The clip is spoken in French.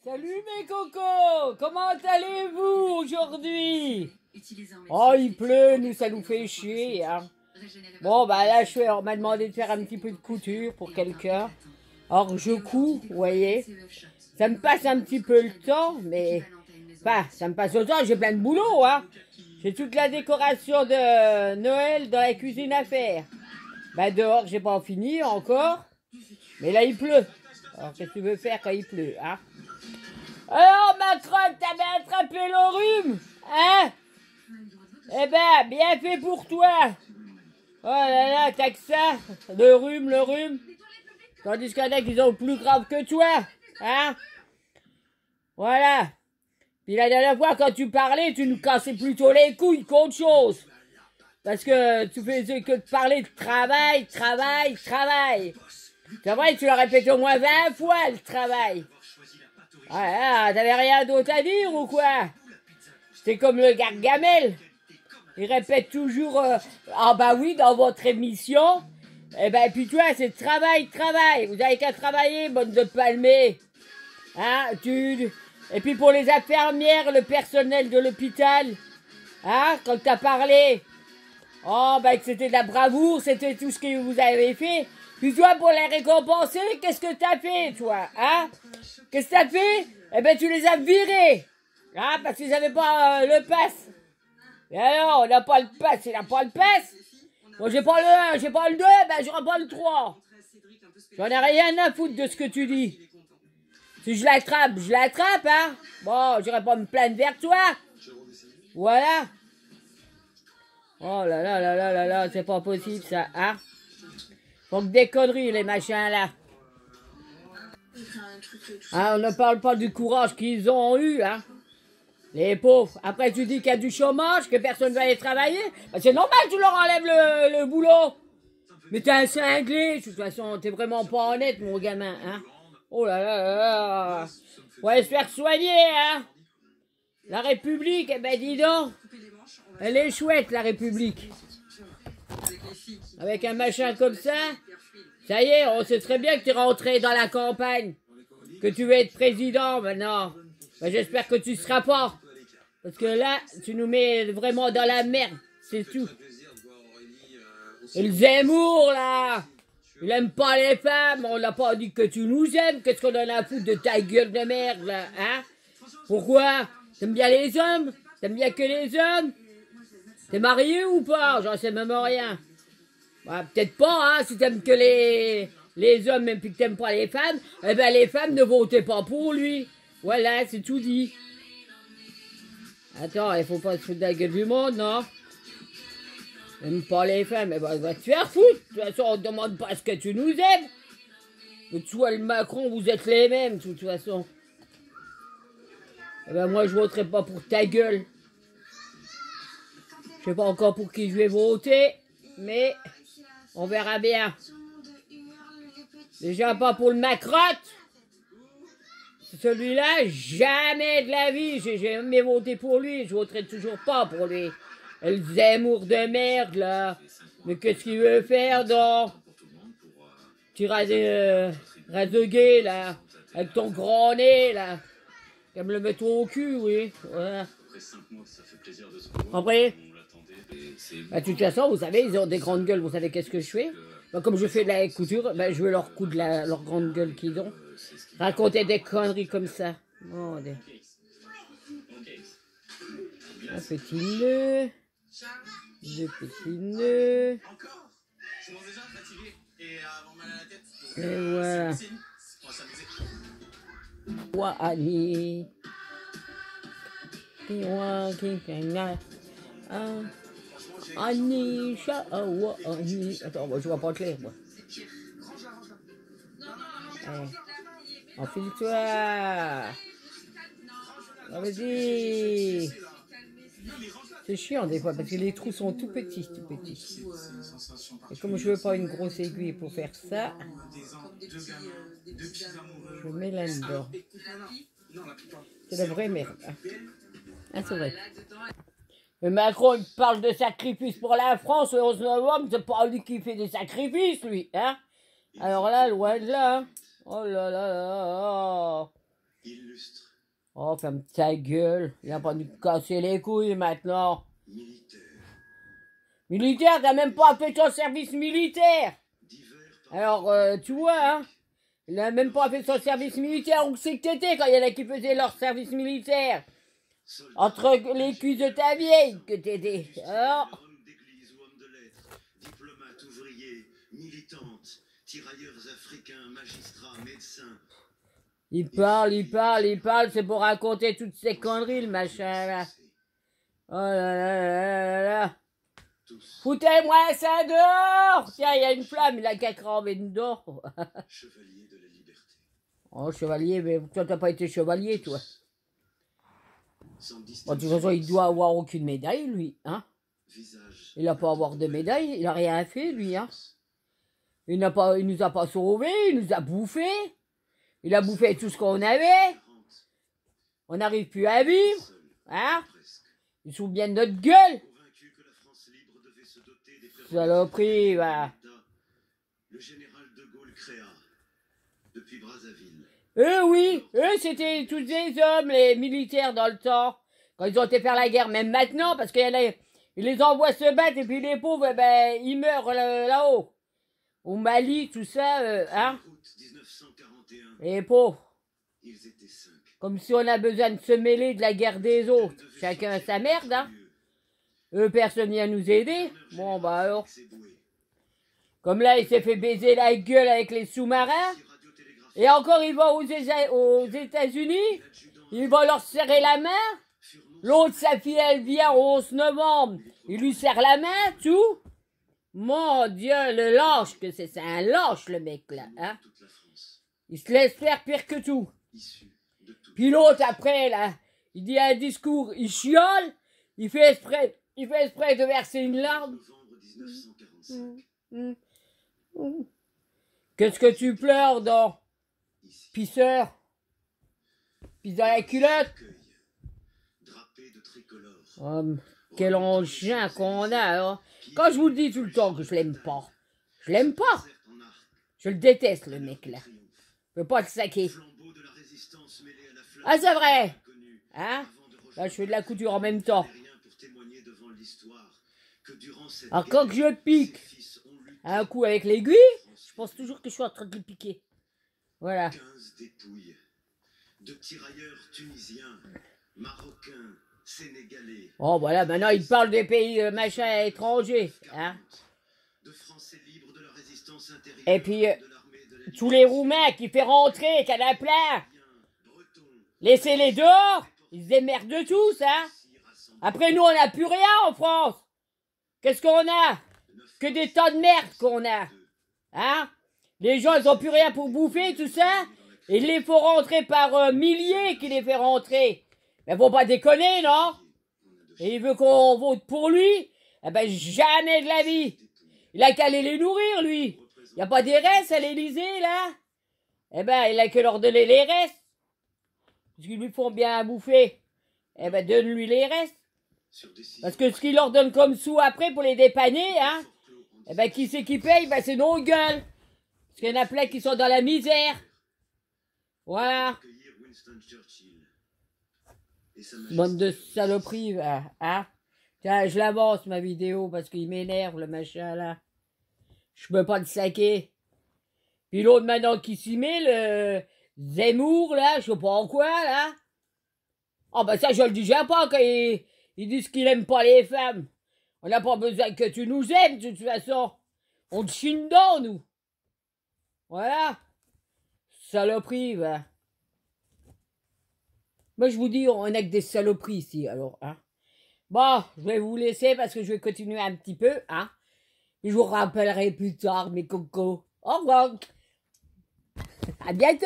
Salut mes cocos, comment allez-vous aujourd'hui? Oh, il pleut, nous ça nous fait chier. Hein. Bon, bah là, on m'a demandé de faire un petit peu de couture pour quelqu'un. Alors, je couds, vous voyez. Ça me passe un petit peu le temps, mais... Enfin, ça me passe le temps, j'ai plein de boulot, hein. J'ai toute la décoration de Noël dans la cuisine à faire. Bah dehors, j'ai pas fini encore. Mais là, il pleut. Alors, qu'est-ce que tu veux faire quand il pleut, hein? Alors, ma crotte, t'avais attrapé le rhume, hein? Eh ben, bien fait pour toi. Oh là là, t'as que ça. Le rhume. Tandis qu'il y en a qui sont plus graves que toi, hein? Voilà. Puis la dernière fois, quand tu parlais, tu nous cassais plutôt les couilles qu'autre chose. Parce que tu faisais que de parler de travail. C'est vrai, tu l'as répété au moins 20 fois, le travail. Ah, t'avais rien d'autre à dire ou quoi? C'est comme le Gargamel. Il répète toujours, ah bah oui, dans votre émission. Eh ben, puis toi, c'est travail. Vous avez qu'à travailler, bonne de palmer. Hein, Et puis pour les infirmières, le personnel de l'hôpital, hein, quand t'as parlé, oh, bah que c'était de la bravoure, c'était tout ce que vous avez fait. Puis toi, pour les récompenser, qu'est-ce que t'as fait, toi, hein? Qu'est-ce que t'as fait? Eh ben, tu les as virés, hein, parce qu'ils n'avaient pas le pass. Et alors, on n'a pas le pass, il n'a pas le pass. Bon, j'ai pas le 1, j'ai pas le 2, ben j'aurai pas le 3. J'en ai rien à foutre de ce que tu dis. Si je l'attrape, hein. Bon, j'irai pas me plaindre vers toi. Voilà. Oh là là, c'est pas possible ça, hein. Faut que des conneries, les machins là. Hein, on ne parle pas du courage qu'ils ont eu, hein. Les pauvres. Après, tu dis qu'il y a du chômage, que personne ne va aller travailler. Ben, c'est normal, tu leur enlèves le boulot. Mais t'es un cinglé. De toute façon, t'es vraiment pas honnête, mon gamin, hein. Oh là là. Faut aller se faire soigner, hein. La République, eh ben dis donc. Elle est chouette, la République. Avec un machin comme ça, ça y est, on sait très bien que tu es rentré dans la campagne. Que tu veux être président maintenant. Ben, j'espère que tu ne seras pas. Parce que là, tu nous mets vraiment dans la merde. C'est tout. Et le Zemmour, là, il aime pas les femmes. On n'a pas dit que tu nous aimes. Qu'est-ce qu'on en a à foutre de ta gueule de merde, là, hein? Pourquoi? T'aimes bien les hommes? T'aimes bien que les hommes? T'es marié ou pas? J'en sais même rien. Bah, peut-être pas, hein, si t'aimes que les hommes, même puis que t'aimes pas les femmes, eh ben les femmes ne votez pas pour lui. Voilà, c'est tout dit. Attends, il faut pas se foutre de la gueule du monde, non? Même pas les femmes, eh ben, va te faire foutre. De toute façon, on ne demande pas ce que tu nous aimes. Que toi, le Macron, vous êtes les mêmes, de toute façon. Eh ben, moi, je voterai pas pour ta gueule. Je sais pas encore pour qui je vais voter, mais on verra bien. Déjà pas pour le Macrotte. Celui-là, jamais de la vie. J'ai jamais voté pour lui. Je voterai toujours pas pour lui. Le Zemmour de merde, là. Mais qu'est-ce qu'il veut faire, donc? Tu rasegué, là. Avec ton grand nez, là. Tu vas me le mettre au cul, oui. Voilà. Après, bah, de toute façon, vous savez, ils ont des grandes gueules. Vous savez qu'est-ce que je fais? Bah, comme je fais de la couture, bah, je vais leur coudre leur grande gueule qu'ils ont. Raconter des conneries comme ça. Oh, un petit nœud. Deux petits nœuds. Et voilà. Annie. Annie, Annie. Attends, moi, je vois pas clair, moi. Enfile-toi. Vas-y. C'est chiant des fois parce que les trous sont tout petits. Et comme je veux pas une grosse aiguille pour faire ça, je mets là-dedans. C'est la vraie merde. Ah, c'est vrai. Mais Macron, il parle de sacrifice pour la France le 11 novembre, c'est pas lui qui fait des sacrifices, lui, hein? Alors là, loin de là, hein? Oh là là là. illustre, Oh, ferme ta gueule. Il a pas dû te casser les couilles maintenant. militaire, Militaire, t'as même pas fait ton service militaire. divers Alors, tu vois, hein, il a même pas fait son service militaire. Où c'est que t'étais quand il y en a qui faisaient leur service militaire? soldats, Entre les cuisses de ta vieille que t'étais. Alors, homme d'église ou homme de lettres, diplomate, ouvrier, militante, tirailleurs africains, magistrats, médecins. il parle, c'est pour raconter toutes ces conneries, le machin, là. Oh là là là là là. Tous Foutez-moi ça dehors! Tiens, il y a une flamme, il a qu'à cramer dedans. chevaliers de la liberté. Oh, chevalier, mais toi, t'as pas été chevalier, toi. Sans Bon, de distinction, toute façon, il doit avoir aucune médaille, lui, hein. visage, Il n'a pas à avoir de médaille, il a rien fait, lui, hein. Il nous a pas sauvés, il nous a bouffés. Il a bouffé tout ce qu'on avait. On n'arrive plus à vivre, seul, hein. presque, Ils se foutent bien de notre gueule. convaincu que la France libre devait se doter des Saloperie, va. le général de Gaulle créa, depuis Brazzaville, Oui, eux, c'était tous des hommes, les militaires dans le temps. Quand ils ont été faire la guerre, même maintenant, parce qu'il y en a, ils les envoient se battre, et puis les pauvres, ben, ils meurent là-haut. Au Mali, tout ça, hein. août 1941, Les pauvres. ils étaient 5. Comme si on a besoin de se mêler de la guerre des autres. Chacun a sa merde, hein. Eux, personne vient nous aider. Bon, bah alors. Comme là, il s'est fait baiser la gueule avec les sous-marins. Et encore, il va aux États-Unis. Il va leur serrer la main. L'autre, sa fille, elle vient au 11 novembre. Il lui serre la main, tout. Mon Dieu, le lâche que c'est un lâche, le mec, là, hein. Il se laisse faire pire que tout. Puis l'autre, après, là, il dit un discours, il chiole, il fait exprès de verser une larme. Qu'est-ce que tu pleures, donc? Pisseur? Pisse dans la culotte? Quel engin qu'on a, alors. Quand je vous le dis tout le temps que je l'aime pas. Je l'aime pas. Je le déteste, le mec, là. Je peux pas le saquer. Ah, c'est vrai. Hein? Là, je fais de la couture en même temps. Alors, quand je pique un coup avec l'aiguille, je pense toujours que je suis en train de le piquer. Voilà. 15 dépouilles de tirailleurs tunisiens, marocains, sénégalais. Oh, voilà, maintenant, il parle des pays machin étrangers. Hein? De Français libres de la résistance intérieure. Et puis, tous les Roumains qui fait rentrer, qu'il y en a plein. Laissez-les dehors. Ils se démerdent tous, hein. Après, nous, on n'a plus rien en France. Qu'est-ce qu'on a? Que des tas de merde qu'on a. Hein? Les gens, ils ont plus rien pour bouffer, tout ça. Et il les faut rentrer par milliers qui les fait rentrer. Mais faut pas déconner, non? Et il veut qu'on vote pour lui? Eh ben, jamais de la vie. Il a qu'à aller les nourrir, lui. Il n'y a pas des restes à l'Élysée, là? Eh ben, il a que leur donner les restes. Parce qu'ils lui font bien à bouffer. Eh ben, donne-lui les restes. Parce que ce qu'il leur donne comme sous après pour les dépanner, hein? Eh ben, qui c'est qui paye? Ben, c'est nos gueules. Parce qu'il y en a plein qui sont dans la misère. Voilà. Bande de saloperies, hein? Tiens, je l'avance, ma vidéo, parce qu'il m'énerve, le machin, là. Je peux pas le saquer. Puis l'autre, maintenant, qui s'y met, le Zemmour, là, je sais pas en quoi, là. Oh, ben ça, je le dis déjà pas, quand ils disent qu'il aime pas les femmes. On n'a pas besoin que tu nous aimes, de toute façon. On te chine dedans, nous. Voilà. Saloperie, va. Moi, je vous dis, on a que des saloperies ici, alors, hein. Bon, je vais vous laisser parce que je vais continuer un petit peu, hein. Je vous rappellerai plus tard, mes cocos. Au revoir. À bientôt.